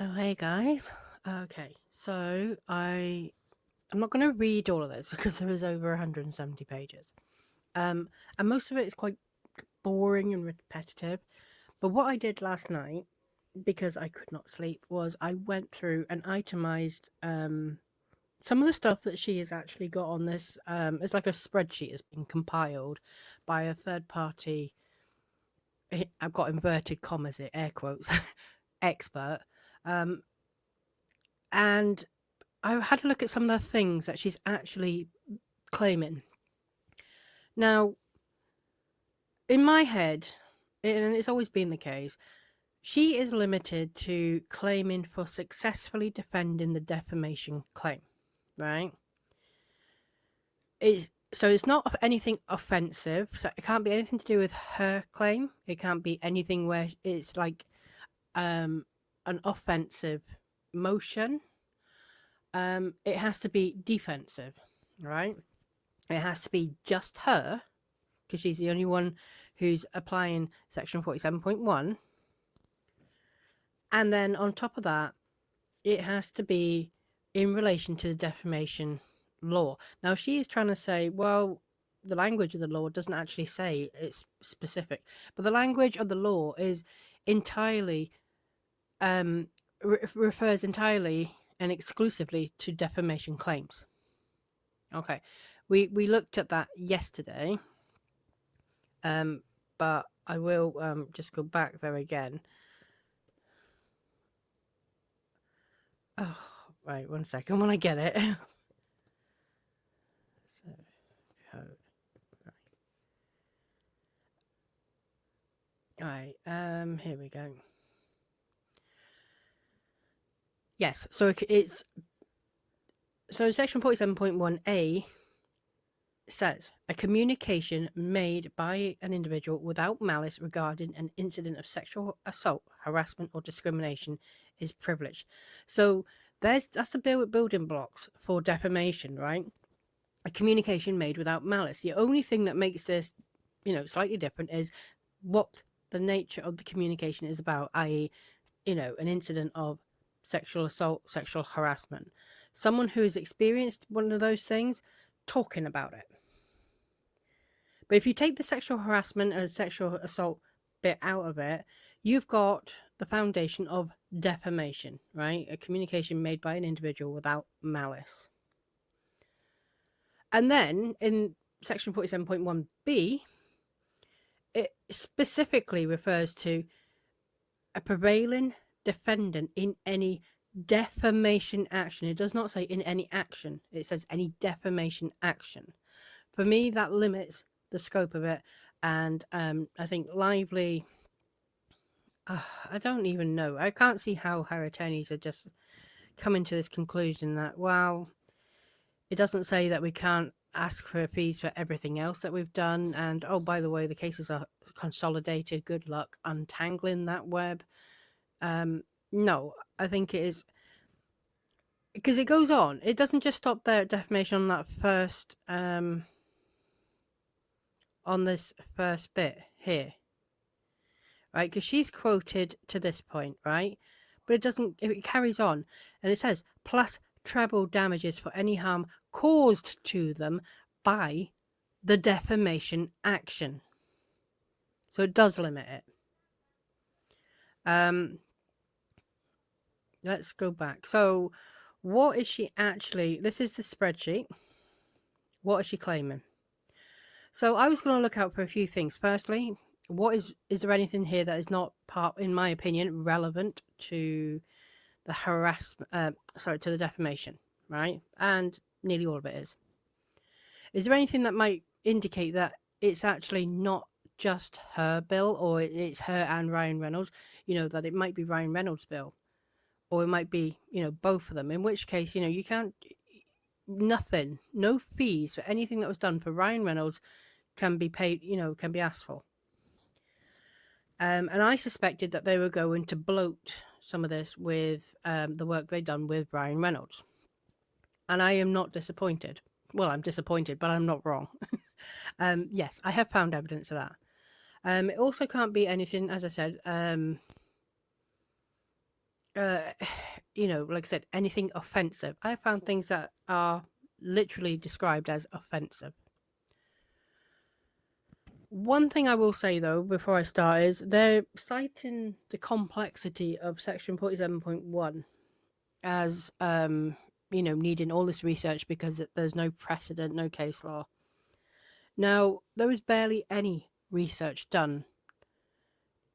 Oh, hey guys. Okay, so I'm not going to read all of this because there is over 170 pages. And most of it is quite boring and repetitive. But what I did last night, because I could not sleep, was I went through and itemized some of the stuff that she has actually got on this. It's like a spreadsheet has been compiled by a third party. I've got inverted commas here, air quotes, expert. Um, and I had a look at some of the things that she's actually claiming. Now, in my head, and it's always been the case, she is limited to claiming for successfully defending the defamation claim, right? It's not anything offensive. So it can't be anything to do with her claim. It can't be anything where it's like an offensive motion. It has to be defensive, right? It has to be just her, because she's the only one who's applying section 47.1. And then on top of that, it has to be in relation to the defamation law. Now, she is trying to say, well, the language of the law doesn't actually say it's specific, but the language of the law is entirely, refers entirely and exclusively to defamation claims. Okay, we looked at that yesterday. But I will just go back there again. Oh, right, 1 second when I get it. So, code. Right. Here we go. Yes, so it's section 47.1a says a communication made by an individual without malice regarding an incident of sexual assault, harassment, or discrimination is privileged. So that's the building blocks for defamation, right? A communication made without malice. The only thing that makes this, slightly different is what the nature of the communication is about, i.e., an incident of sexual assault, sexual harassment. Someone who has experienced one of those things talking about it. But if you take the sexual harassment and sexual assault bit out of it, you've got the foundation of defamation, right? A communication made by an individual without malice. And then in section 47.1b, it specifically refers to a prevailing defendant in any defamation action. It does not say in any action. It says any defamation action. For me, that limits the scope of it. And I think Lively, I don't even know. I can't see how her attorneys are just coming to this conclusion that, well, it doesn't say that we can't ask for fees for everything else that we've done. And, oh, by the way, the cases are consolidated. Good luck untangling that web. No, I think it is, because it goes on. It doesn't just stop there at defamation on that first, on this first bit here, right? Because she's quoted to this point, right? But it doesn't, it carries on, and it says, plus treble damages for any harm caused to them by the defamation action. So it does limit it. Let's go back. So what is she actually, this is the spreadsheet. What is she claiming? So I was going to look out for a few things. Firstly, is there anything here that is not part, in my opinion, relevant to the to the defamation, right? And nearly all of it is. Is there anything that might indicate that it's actually not just her bill, or it's her and Ryan Reynolds, that it might be Ryan Reynolds' bill, or it might be, both of them, in which case, you can't, nothing, no fees for anything that was done for Ryan Reynolds can be paid, can be asked for. And I suspected that they were going to bloat some of this with the work they'd done with Ryan Reynolds. And I am not disappointed. Well, I'm disappointed, but I'm not wrong. Yes, I have found evidence of that. It also can't be anything, as I said, like I said, anything offensive. I found things that are literally described as offensive. One thing I will say though, before I start, is they're citing the complexity of Section 47.1 as, needing all this research because there's no precedent, no case law. Now, there was barely any research done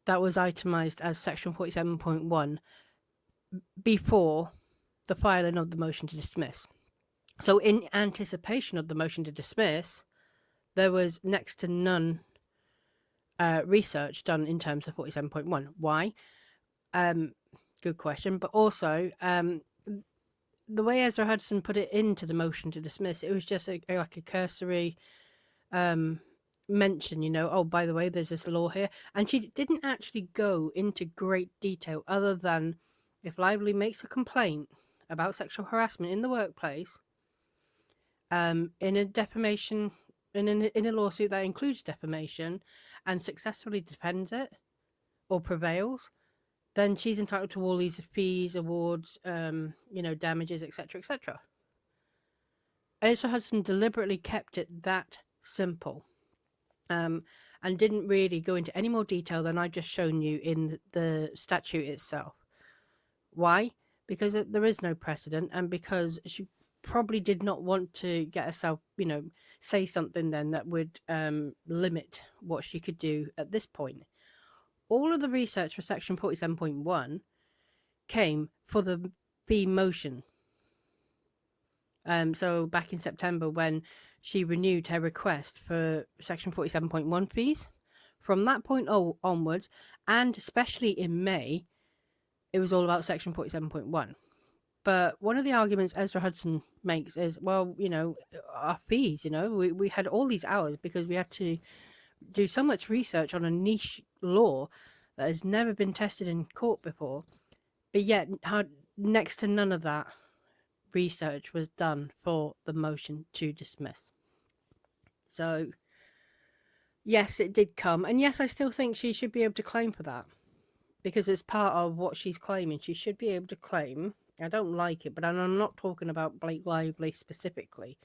that was itemized as Section 47.1 before the filing of the motion to dismiss. So, in anticipation of the motion to dismiss, there was next to none research done in terms of 47.1. Why? Good question. But also, the way Ezra Hudson put it into the motion to dismiss, it was just like a cursory mention, oh, by the way, there's this law here. And she didn't actually go into great detail other than if Lively makes a complaint about sexual harassment in the workplace, in a defamation, in a lawsuit that includes defamation, and successfully defends it or prevails, then she's entitled to all these fees, awards, damages, etc., etc. Ezra Hudson deliberately kept it that simple, and didn't really go into any more detail than I've just shown you in the statute itself. Why? Because there is no precedent, and because she probably did not want to get herself, say something then that would limit what she could do at this point. All of the research for Section 47.1 came for the fee motion. So back in September, when she renewed her request for Section 47.1 fees, from that point onwards, and especially in May, it was all about Section 47.1. But one of the arguments Ezra Hudson makes is, well, our fees, we had all these hours because we had to do so much research on a niche law that has never been tested in court before. But yet, next to none of that research was done for the motion to dismiss. So, yes, it did come. And yes, I still think she should be able to claim for that. Because it's part of what she's claiming. She should be able to claim. I don't like it, but I'm not talking about Blake Lively specifically.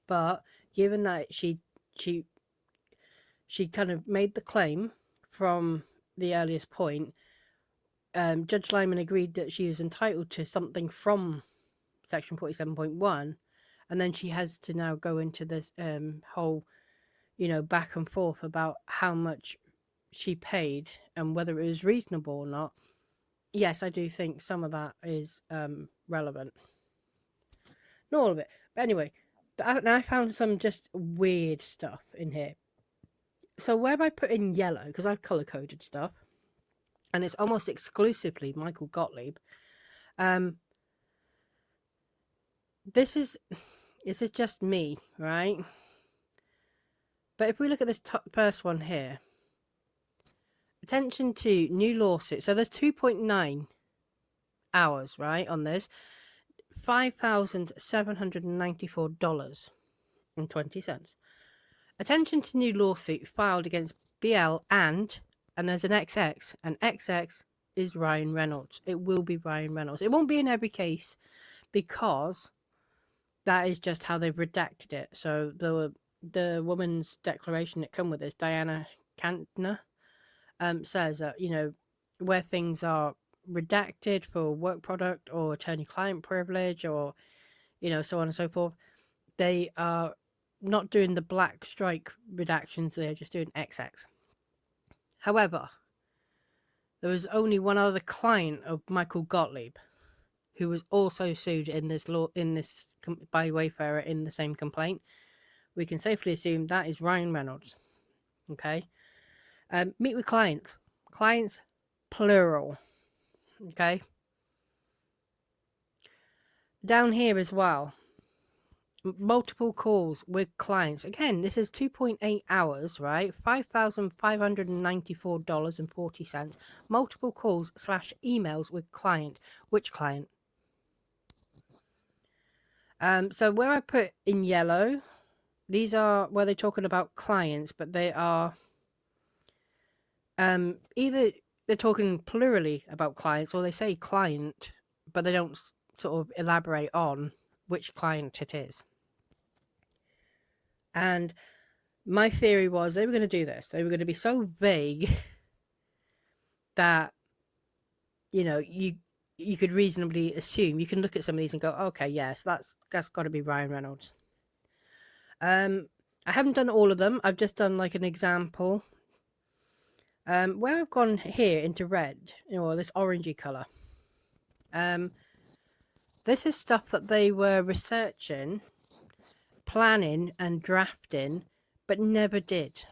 But given that she kind of made the claim from the earliest point, Judge Lyman agreed that she was entitled to something from Section 47.1, and then she has to now go into this whole, back and forth about how much she paid and whether it was reasonable or not. Yes, I do think some of that is relevant. Not all of it. But anyway, I found some just weird stuff in here. So where I put in yellow, because I've color-coded stuff, and it's almost exclusively Michael Gottlieb, this is just me, right? But if we look at this first one here, attention to new lawsuit. So there's 2.9 hours, right, on this. $5,794.20. Attention to new lawsuit filed against BL and there's an XX, and XX is Ryan Reynolds. It will be Ryan Reynolds. It won't be in every case because that is just how they've redacted it. So the woman's declaration that come with this, Diana Kantner, says that, where things are redacted for work product or attorney-client privilege or, so on and so forth, they are not doing the black strike redactions, they're just doing XX. However, there was only one other client of Michael Gottlieb who was also sued in this by Wayfarer in the same complaint. We can safely assume that is Ryan Reynolds. Okay. Meet with clients. Clients, plural. Okay. Down here as well, multiple calls with clients. Again, this is 2.8 hours, right? $5,594.40. Multiple calls / emails with client. Which client? So where I put in yellow, these are where they're talking about clients, but they are either they're talking plurally about clients, or they say client, but they don't sort of elaborate on which client it is. And my theory was they were going to do this. They were going to be so vague that, you know, you could reasonably assume, you can look at some of these and go, okay, yes, that's got to be Ryan Reynolds. I haven't done all of them. I've just done like an example. Where I've gone here into red, this orangey color. This is stuff that they were researching, planning and drafting, but never did.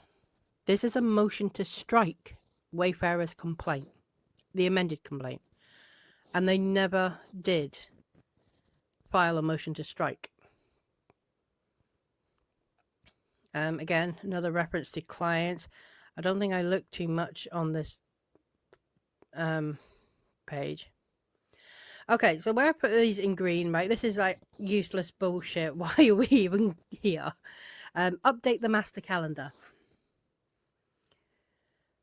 This is a motion to strike Wayfarer's complaint, the amended complaint. And they never did file a motion to strike. Again, another reference to clients. I don't think I looked too much on this page. Okay, so where I put these in green, right? This is like useless bullshit. Why are we even here? Update the master calendar.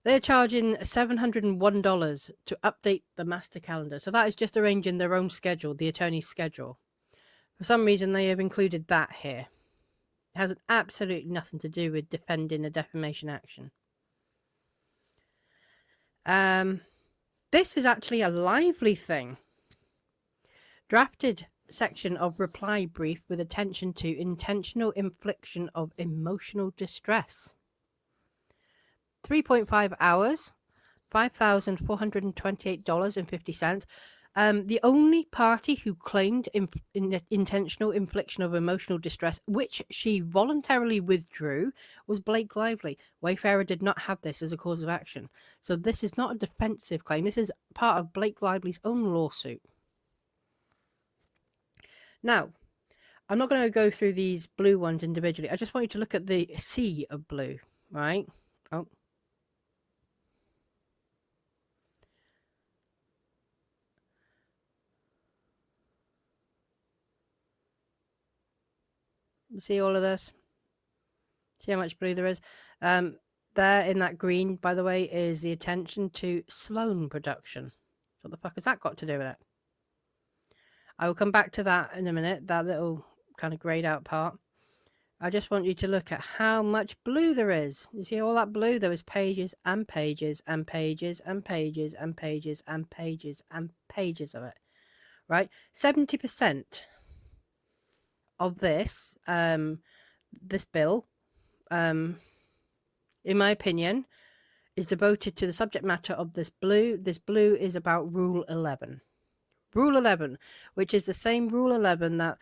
They're charging $701 to update the master calendar. So that is just arranging their own schedule, the attorney's schedule. For some reason, they have included that here. It has absolutely nothing to do with defending a defamation action. This is actually a lively thing. Drafted section of reply brief with attention to intentional infliction of emotional distress. 3.5 hours, $5,428.50. The only party who claimed intentional infliction of emotional distress, which she voluntarily withdrew, was Blake Lively. Wayfarer did not have this as a cause of action. So this is not a defensive claim. This is part of Blake Lively's own lawsuit. Now, I'm not going to go through these blue ones individually. I just want you to look at the sea of blue, right? Oh. See all of this? See how much blue there is? There in that green, by the way, is the attention to Sloan production. What the fuck has that got to do with it? I will come back to that in a minute, that little kind of grayed out part. I just want you to look at how much blue there is. You see all that blue? There is pages and pages and pages and pages and pages and pages and pages of it, right? 70% of this, this bill, in my opinion, is devoted to the subject matter of this blue. This blue is about Rule 11. Rule 11, which is the same Rule 11 that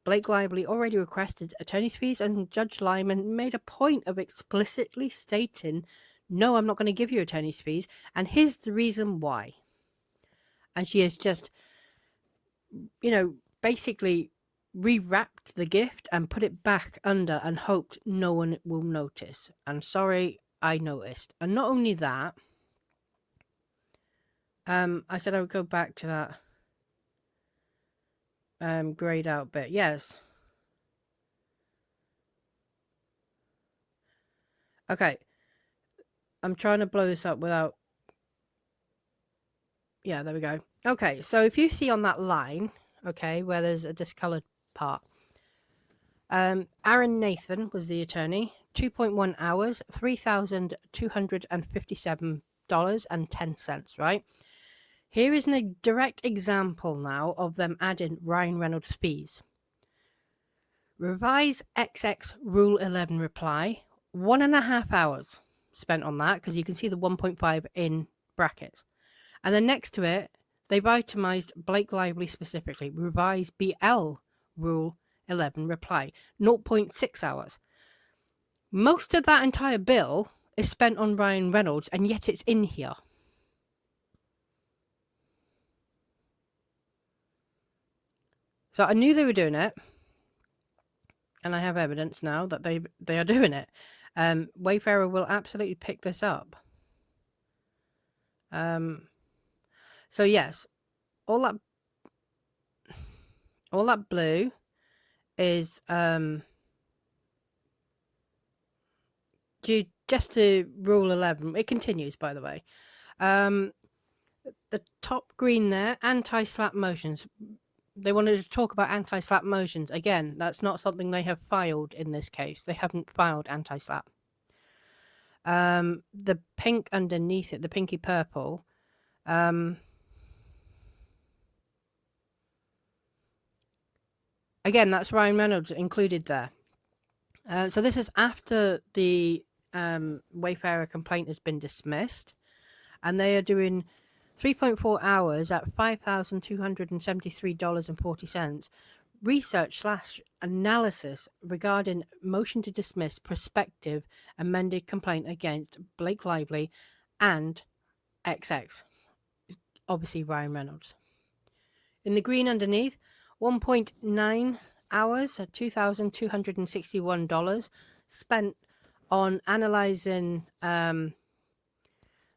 Blake Lively already requested attorney's fees, and Judge Lyman made a point of explicitly stating, no, I'm not going to give you attorney's fees, and here's the reason why. And she has just, basically rewrapped the gift and put it back under and hoped no one will notice. And sorry, I noticed. And not only that, I said I would go back to that grayed out bit. Yes. Okay. I'm trying to blow this up without... Yeah, there we go. Okay, so if you see on that line, okay, where there's a discolored part, Aaron Nathan was the attorney. 2.1 hours, $3,257.10, right? Here is a direct example now of them adding Ryan Reynolds' fees. Revise XX Rule 11 reply, 1.5 hours spent on that, because you can see the 1.5 in brackets. And then next to it, they've itemized Blake Lively specifically. Revise BL Rule 11 reply, 0.6 hours. Most of that entire bill is spent on Ryan Reynolds, and yet it's in here. So I knew they were doing it, and I have evidence now that they are doing it. Wayfarer will absolutely pick this up. So yes, all that blue is due just to Rule 11. It continues, by the way. The top green there, anti-slap motions. They wanted to talk about anti-slap motions. Again, that's not something they have filed in this case. They haven't filed anti-slap. The pink underneath it, the pinky purple, again, that's Ryan Reynolds included there. So this is after the Wayfarer complaint has been dismissed, and they are doing 3.4 hours at $5,273.40 research/analysis regarding motion to dismiss prospective amended complaint against Blake Lively and XX, obviously Ryan Reynolds. In the green underneath, 1.9 hours at $2,261 spent on analyzing the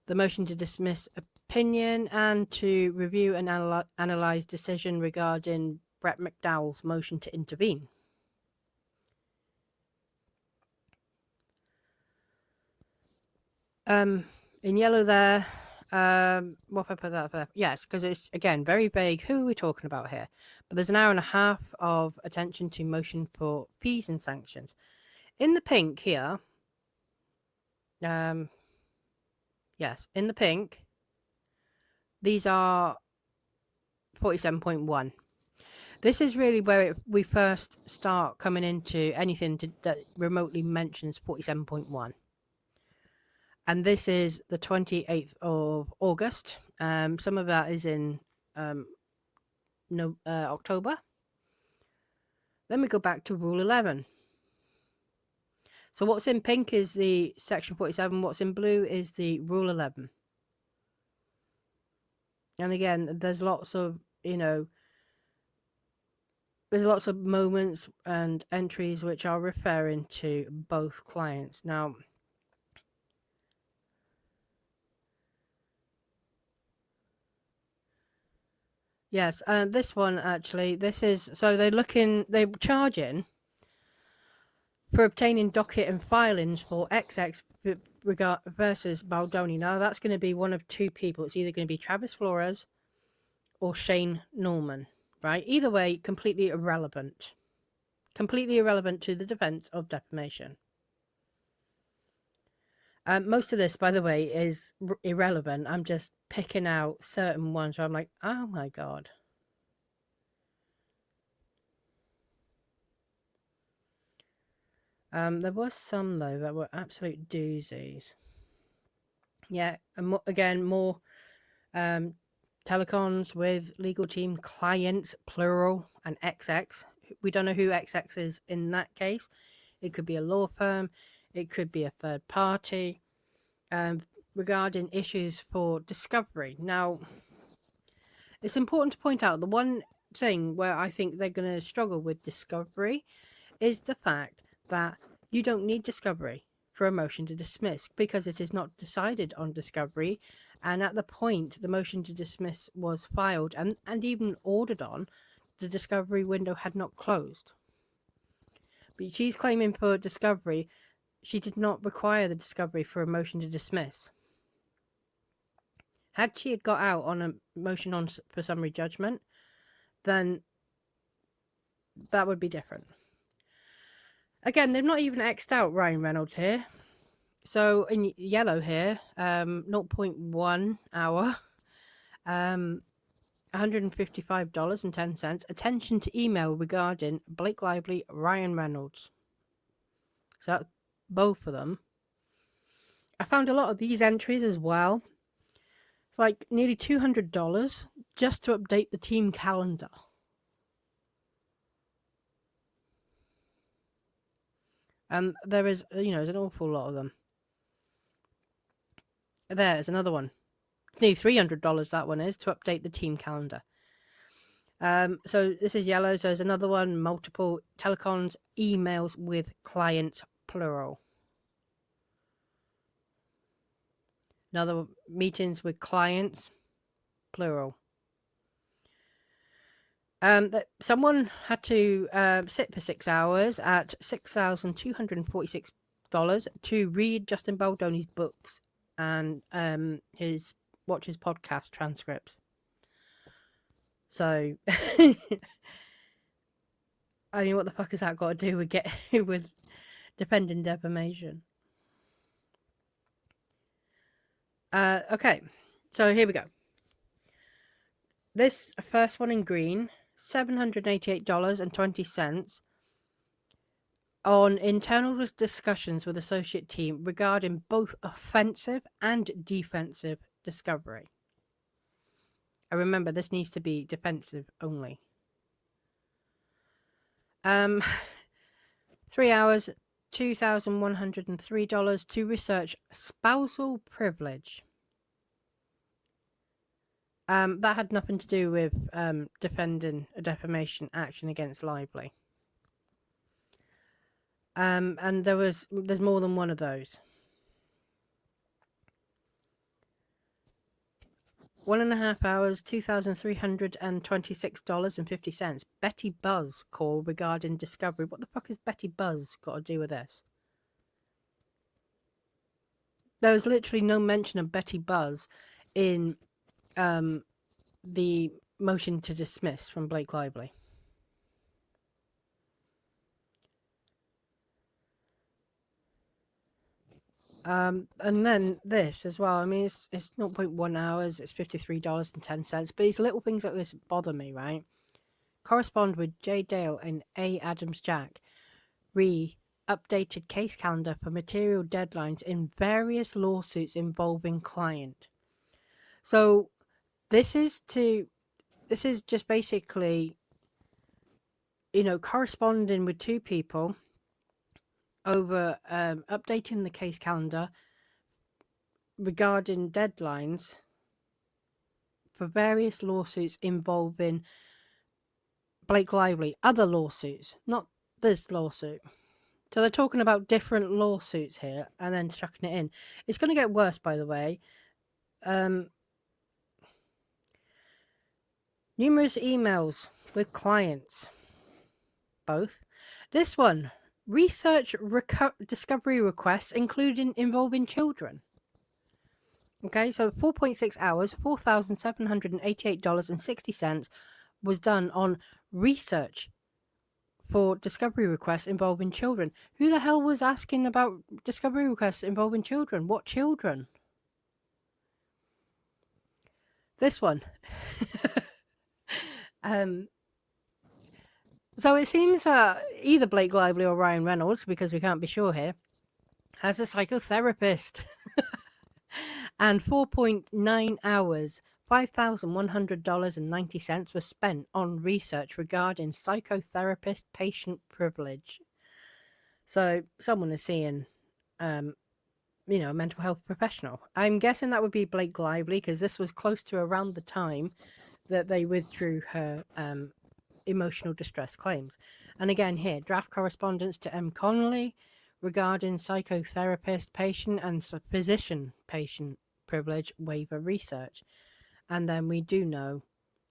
motion to dismiss opinion and to review and analyze decision regarding Brett McDowell's motion to intervene. In yellow there, what if I put that there? Yes, because it's, again, very vague. Who are we talking about here? But there's an hour and a half of attention to motion for fees and sanctions. In the pink here, yes, in the pink, these are 47.1. This is really where we first start coming into anything that remotely mentions 47.1. And this is the 28th of August. Some of that is in October. Then we go back to Rule 11. So what's in pink is the Section 47. What's in blue is the Rule 11. And again, there's lots of, there's lots of moments and entries which are referring to both clients. Now, yes, this one actually, this is, so they're charging for obtaining docket and filings for XX versus Baldoni. Now, that's going to be one of two people. It's either going to be Travis Flores or Shane Norman, right? Either way, completely irrelevant. Completely irrelevant to the defense of defamation. Most of this, by the way, is irrelevant. I'm just picking out certain ones where I'm like, oh my God. There was some, though, that were absolute doozies. Yeah, and again, more telecons with legal team clients, plural, and XX. We don't know who XX is in that case. It could be a law firm. It could be a third party. Regarding issues for discovery. Now, it's important to point out the one thing where I think they're going to struggle with discovery is the fact that you don't need discovery for a motion to dismiss because it is not decided on discovery. And at the point the motion to dismiss was filed and even ordered on, the discovery window had not closed. But she's claiming for discovery. She did not require the discovery for a motion to dismiss. Had she had got out on a motion for summary judgment, then that would be different. Again, they've not even X'd out Ryan Reynolds here. So in yellow here, 0.1 hour, $155.10. Attention to email regarding Blake Lively, Ryan Reynolds. So that's both of them. I found a lot of these entries as well. It's like nearly $200 just to update the team calendar. And there is, there's an awful lot of them. There's another one. Nearly $300 that one is to update the team calendar. So this is yellow. So there's another one, multiple telecons, emails with clients, plural. Another meetings with clients, plural. That someone had to sit for 6 hours at $6,246 to read Justin Baldoni's books and his watches podcast transcripts. So, I mean, what the fuck has that got to do with with defending defamation? Okay, so here we go. This first one in green, $788.20 on internal discussions with associate team regarding both offensive and defensive discovery. I remember this needs to be defensive only. 3 hours, $2,103 to research spousal privilege. That had nothing to do with defending a defamation action against Lively. And there's more than one of those. 1.5 hours, $2,326.50. Betty Buzz call regarding discovery. What the fuck has Betty Buzz got to do with this? There was literally no mention of Betty Buzz in the motion to dismiss from Blake Lively. And then this as well. I mean, it's 0.1 hours. It's $53.10. But these little things like this bother me, right? Correspond with J. Dale and A. Adams Jack. Updated case calendar for material deadlines in various lawsuits involving client. So this is just basically, corresponding with two people over updating the case calendar regarding deadlines for various lawsuits involving Blake Lively, other lawsuits, not this lawsuit. So they're talking about different lawsuits here and then chucking it in. It's going to get worse, by the way. Numerous emails with clients. Both. This one, research discovery requests, including involving children. Okay, so 4.6 hours, $4,788.60 was done on research for discovery requests involving children. Who the hell was asking about discovery requests involving children? What children? This one. So it seems that either Blake Lively or Ryan Reynolds, because we can't be sure here, has a psychotherapist. And 4.9 hours, $5,100.90 was spent on research regarding psychotherapist patient privilege. So someone is seeing, a mental health professional. I'm guessing that would be Blake Lively, because this was close to around the time that they withdrew her emotional distress claims. And again here, draft correspondence to M. Connolly regarding psychotherapist patient and physician patient privilege waiver research. And then we do know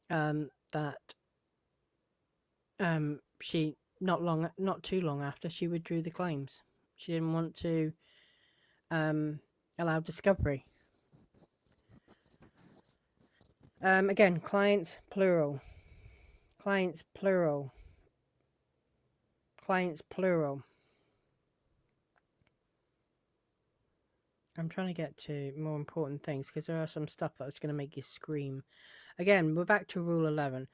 that she not too long after, she withdrew the claims. She didn't want to allow discovery. Again, clients plural. Clients plural. Clients plural. I'm trying to get to more important things because there are some stuff that's going to make you scream. Again, we're back to Rule 11.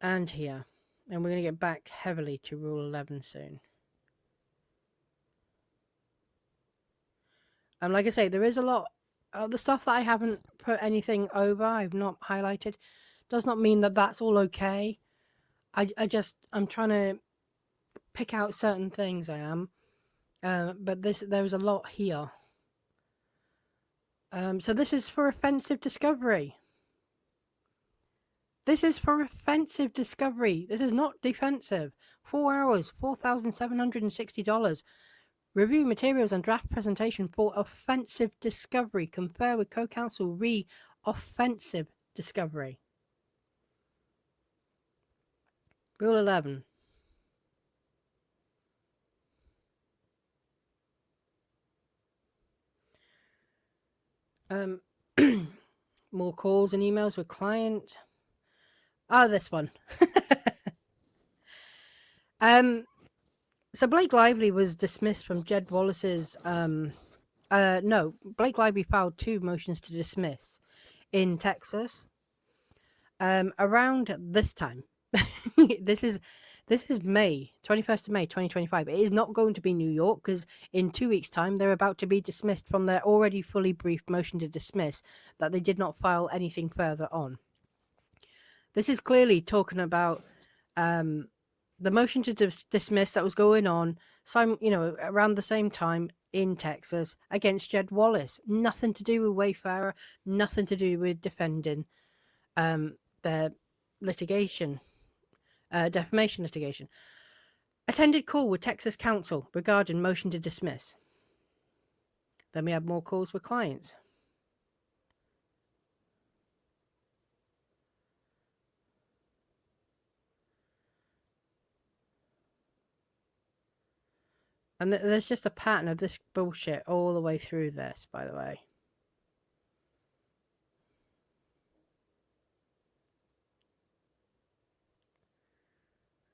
And here. And we're going to get back heavily to Rule 11 soon. And like I say, there is a lot of the stuff that I haven't put anything over, I've not highlighted. Does not mean that that's all okay. I'm trying to pick out certain things, I am. But there's a lot here. So this is for offensive discovery. This is for offensive discovery. This is not defensive. 4 hours, $4,760. Review materials and draft presentation for offensive discovery. Confer with co-counsel offensive discovery. Rule 11. more calls and emails with client. Oh, this one. So Blake Lively was dismissed from Jed Wallace's. No, Blake Lively filed 2 motions to dismiss in Texas. Around this time, this is May 21st of May 2025. It is not going to be New York because in 2 weeks' time they're about to be dismissed from their already fully briefed motion to dismiss that they did not file anything further on. This is clearly talking about the motion to dismiss that was going on, around the same time in Texas against Jed Wallace. Nothing to do with Wayfarer, nothing to do with defending their litigation, defamation litigation. Attended call with Texas counsel regarding motion to dismiss. Then we have more calls with clients. And there's just a pattern of this bullshit all the way through this, by the way.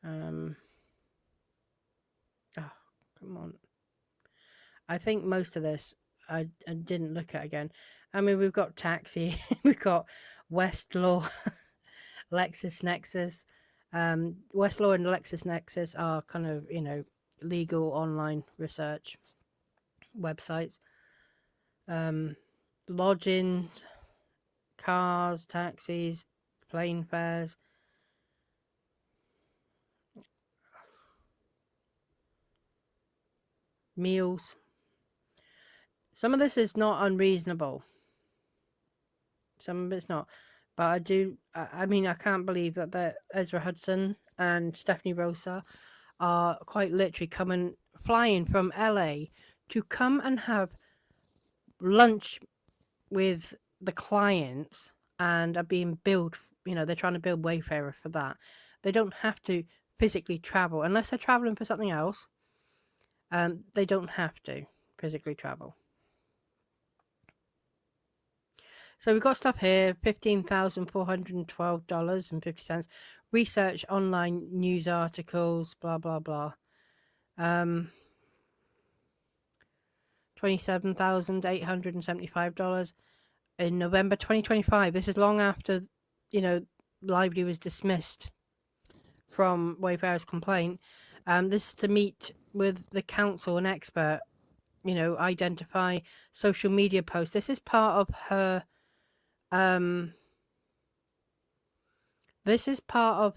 Oh, come on. I think most of this I didn't look at again. I mean, we've got Taxi, we've got Westlaw, LexisNexis. Westlaw and LexisNexis are kind of, legal online research websites. Lodgings, cars, taxis, plane fares. Meals. Some of this is not unreasonable. Some of it's not. But I mean, I can't believe that Ezra Hudson and Stephanie Rosa are quite literally flying from LA to come and have lunch with the clients and are being billed, they're trying to build Wayfarer for that. They don't have to physically travel unless they're traveling for something else. They don't have to physically travel. So we've got stuff here, $15,412.50. Research online news articles, blah, blah, blah. $27,875 in November 2025. This is long after, Lively was dismissed from Wayfarer's complaint. This is to meet with the counsel and expert, identify social media posts. This is part of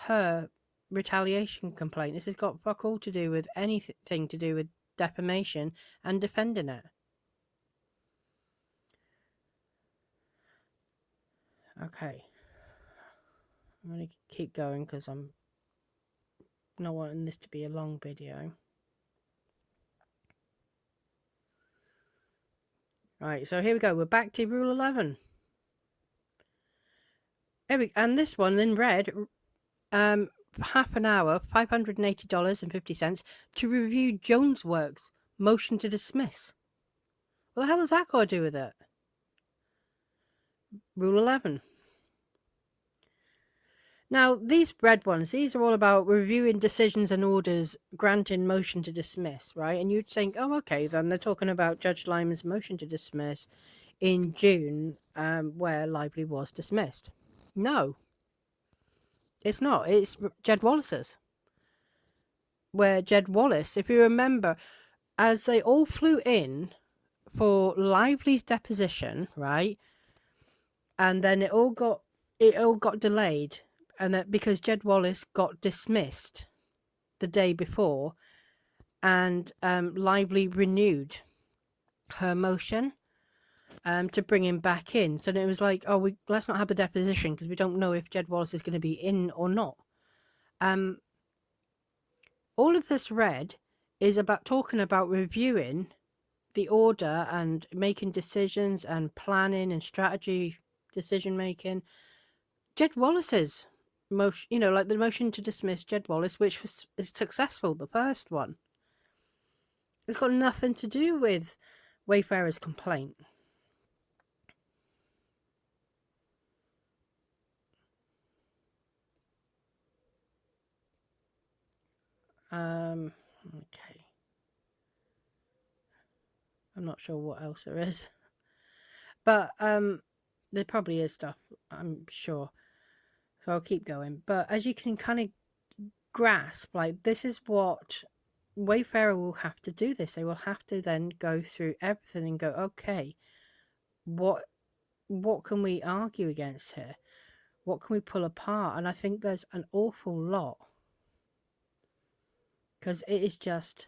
her retaliation complaint. This has got fuck all to do with anything to do with defamation and defending it. Okay. I'm going to keep going because I'm not wanting this to be a long video. Right, so here we go. We're back to Rule 11. And this one in red, half an hour, $580.50 to review Jones Works motion to dismiss. What the hell has that got to do with it? Rule 11. Now, these red ones, these are all about reviewing decisions and orders granting motion to dismiss, right? And you'd think, oh, okay, then they're talking about Judge Lyman's motion to dismiss in June, where Lively was dismissed. No, it's not. It's Jed Wallace's. Where Jed Wallace, if you remember, as they all flew in for Lively's deposition, right? And then it all got delayed, and that because Jed Wallace got dismissed the day before, and Lively renewed her motion to bring him back in. So it was like, oh, let's not have the deposition because we don't know if Jed Wallace is going to be in or not. All of this red is about talking about reviewing the order and making decisions and planning and strategy decision making. Jed Wallace's motion, like the motion to dismiss Jed Wallace, which was successful, the first one. It's got nothing to do with Wayfarer's complaint. Okay. I'm not sure what else there is. But there probably is stuff, I'm sure. So I'll keep going. But as you can kind of grasp, like, this is what Wayfarer will have to do this. They will have to then go through everything and go, okay, what can we argue against here? What can we pull apart? And I think there's an awful lot. Because it is just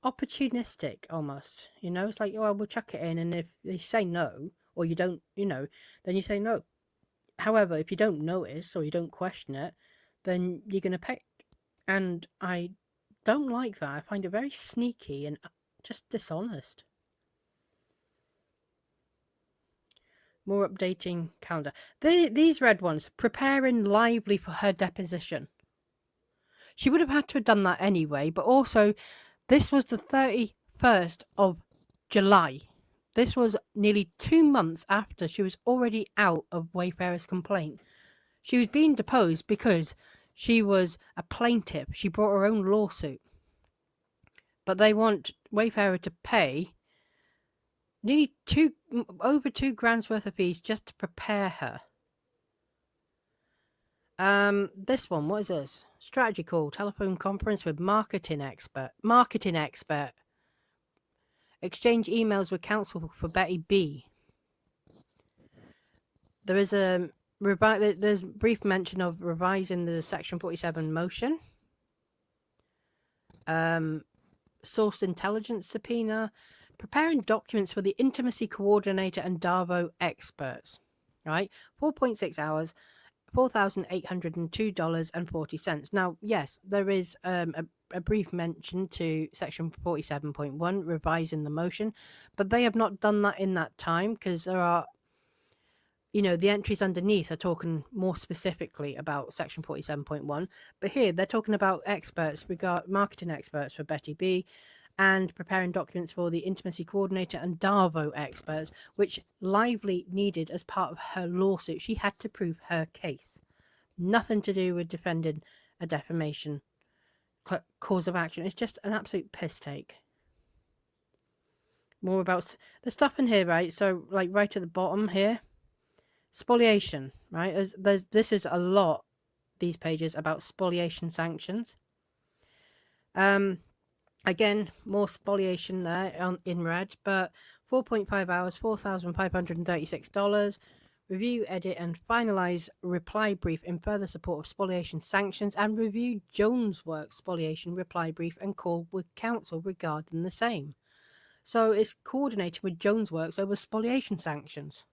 opportunistic almost. It's like, oh, we'll chuck it in, and if they say no, or you don't, then you say no. However, if you don't notice or you don't question it, then you're going to pay. And I don't like that. I find it very sneaky and just dishonest. More updating calendar. These red ones, preparing lively for her deposition. She would have had to have done that anyway, but also this was the 31st of July. This was nearly 2 months after she was already out of Wayfarer's complaint. She was being deposed because she was a plaintiff. She brought her own lawsuit. But they want Wayfarer to pay nearly over £2,000 worth of fees just to prepare her. This one, what is this? Strategy call, telephone conference with marketing expert. Exchange emails with counsel for Betty B. There is there's brief mention of revising the Section 47 motion. Source intelligence subpoena. Preparing documents for the intimacy coordinator and Darvo experts. Right? 4.6 hours. $4,802.40. Now, yes, there is a brief mention to Section 47.1, revising the motion, but they have not done that in that time because there are, the entries underneath are talking more specifically about Section 47.1, but here they're talking about marketing experts for Betty B, and preparing documents for the intimacy coordinator and Darvo experts, which Lively needed as part of her lawsuit. She had to prove her case. Nothing to do with defending a defamation cause of action. It's just an absolute piss take. More about the stuff in here, right? So, like, right at the bottom here, spoliation, right? This is a lot, these pages, about spoliation sanctions. Again, more spoliation there in red, but 4.5 hours, $4,536. Review, edit, and finalize reply brief in further support of spoliation sanctions, and review Jones' work spoliation reply brief and call with counsel regarding the same. So it's coordinated with Jones' works over spoliation sanctions.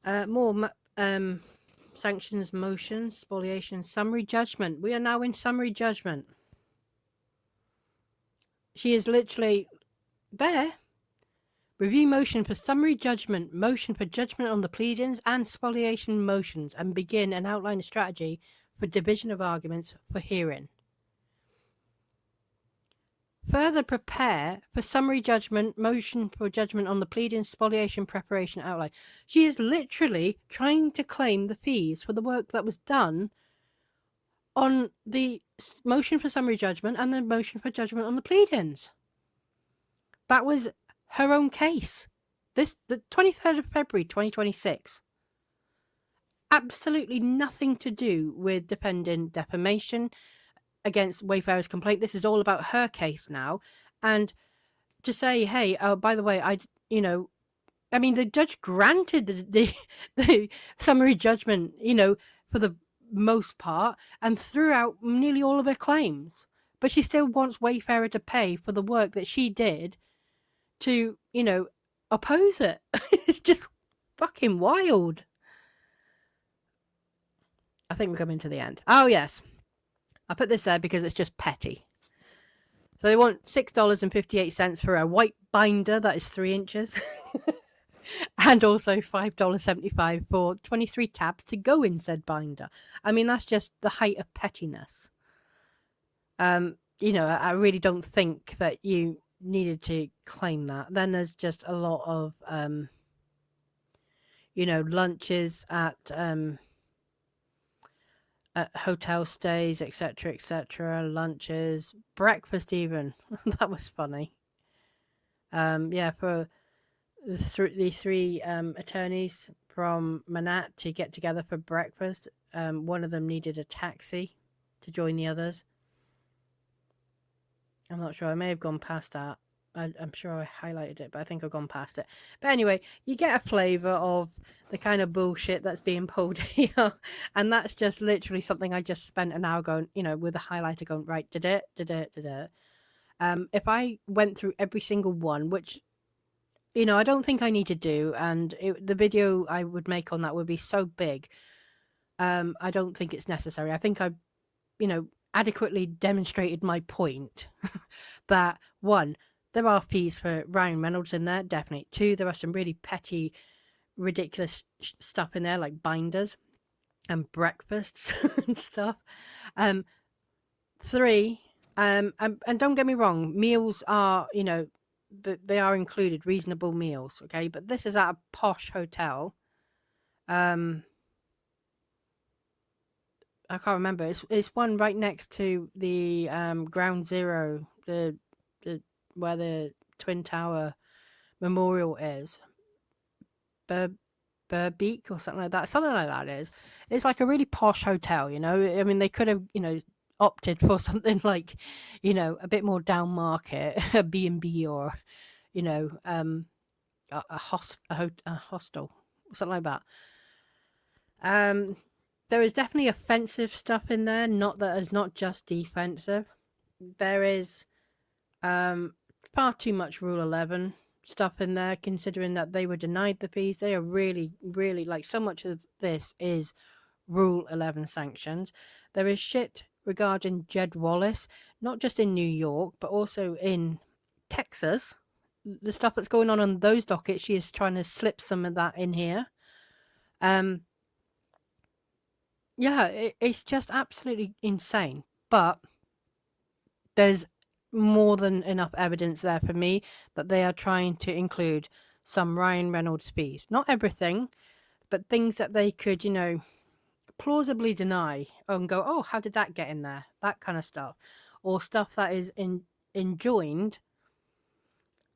More sanctions motions, spoliation, summary judgment. We are now in summary judgment. She is literally there. Review motion for summary judgment, motion for judgment on the pleadings, and spoliation motions, and begin and outline a strategy for division of arguments for hearing. Further prepare for summary judgment, motion for judgment on the pleadings, spoliation, preparation, outline. She is literally trying to claim the fees for the work that was done on the motion for summary judgment and the motion for judgment on the pleadings. That was her own case. The 23rd of February 2026. Absolutely nothing to do with defending defamation against Wayfarer's complaint. This is all about her case now. And to say, hey, by the way, the judge granted the summary judgment, for the most part, and threw out nearly all of her claims. But she still wants Wayfarer to pay for the work that she did to, oppose it. It's just fucking wild. I think we're coming to the end. Oh, yes. I put this there because it's just petty. So they want $6.58 for a white binder that is 3 inches. And also $5.75 for 23 tabs to go in said binder. I mean, that's just the height of pettiness. I really don't think that you needed to claim that. Then there's just a lot of, lunches at hotel stays, etc., lunches, breakfast even. That was funny. Yeah, for the three attorneys from Manat to get together for breakfast. One of them needed a taxi to join the others. I'm not sure. I may have gone past that. I'm sure I highlighted it, but I think I've gone past it. But anyway, you get a flavour of the kind of bullshit that's being pulled here. And that's just literally something I just spent an hour going, with a highlighter going, right, did it. If I went through every single one, which, I don't think I need to do, and the video I would make on that would be so big. I don't think it's necessary. I think I, adequately demonstrated my point that one, there are fees for Ryan Reynolds in there, definitely. Two, there are some really petty, ridiculous stuff in there, like binders and breakfasts and stuff. Three, and don't get me wrong, meals are, they are included, reasonable meals, okay? But this is at a posh hotel. I can't remember. It's one right next to the Ground Zero, the where the Twin Tower Memorial is. Burbeek or something like that. Something like that is. It's like a really posh hotel, I mean, they could have, opted for something like, a bit more down market, a B&B or, a hostel, something like that. There is definitely offensive stuff in there, not that it's not just defensive. There is far too much Rule 11 stuff in there, considering that they were denied the fees. They are really, really, like, so much of this is Rule 11 sanctions. There is shit regarding Jed Wallace, not just in New York, but also in Texas. The stuff that's going on those dockets, she is trying to slip some of that in here. Yeah, it's just absolutely insane. But there's more than enough evidence there for me that they are trying to include some Ryan Reynolds fees. Not everything, but things that they could, plausibly deny and go, oh, how did that get in there? That kind of stuff. Or stuff that is enjoined.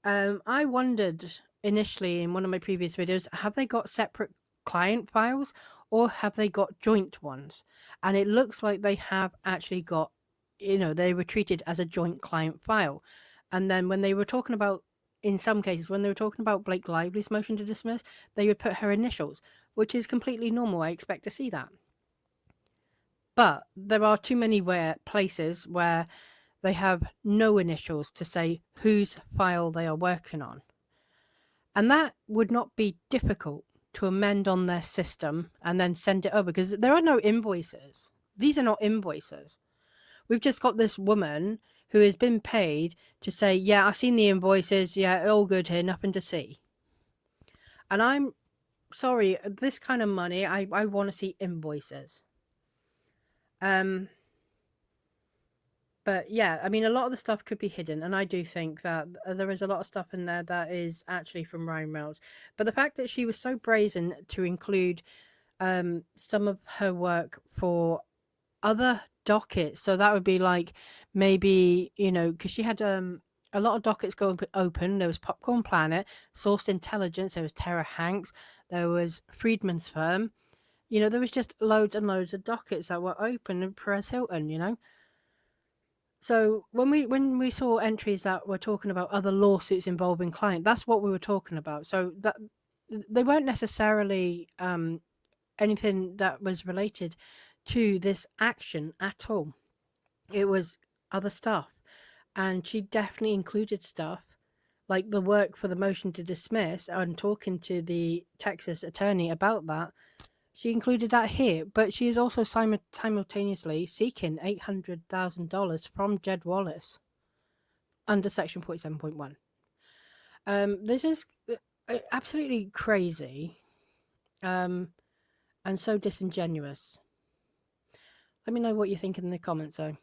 I wondered initially in one of my previous videos, have they got separate client files or have they got joint ones? And it looks like they have actually got, they were treated as a joint client file. And then when they were talking about, in some cases, when they were talking about Blake Lively's motion to dismiss, they would put her initials, which is completely normal. I expect to see that. But there are too many places where they have no initials to say whose file they are working on. And that would not be difficult to amend on their system and then send it over, because there are no invoices. These are not invoices. We've just got this woman who has been paid to say, yeah, I've seen the invoices. Yeah, all good here, nothing to see. And I'm sorry, this kind of money, I want to see invoices. But yeah, I mean, a lot of the stuff could be hidden, and I do think that there is a lot of stuff in there that is actually from Ryan Reynolds. But the fact that she was so brazen to include some of her work for other dockets, so that would be like maybe, because she had a lot of dockets go open. There was Popcorn Planet, Sourced Intelligence, there was Tara Hanks, there was Friedman's Firm. There was just loads and loads of dockets that were open in Perez Hilton. So when we saw entries that were talking about other lawsuits involving client, that's what we were talking about. So that they weren't necessarily anything that was related to this action at all. It was other stuff, and she definitely included stuff like the work for the motion to dismiss and talking to the Texas attorney about that. She included that here, but she is also simultaneously seeking $800,000 from Jed Wallace under Section 47.1. This is absolutely crazy and so disingenuous. Let me know what you think in the comments, though.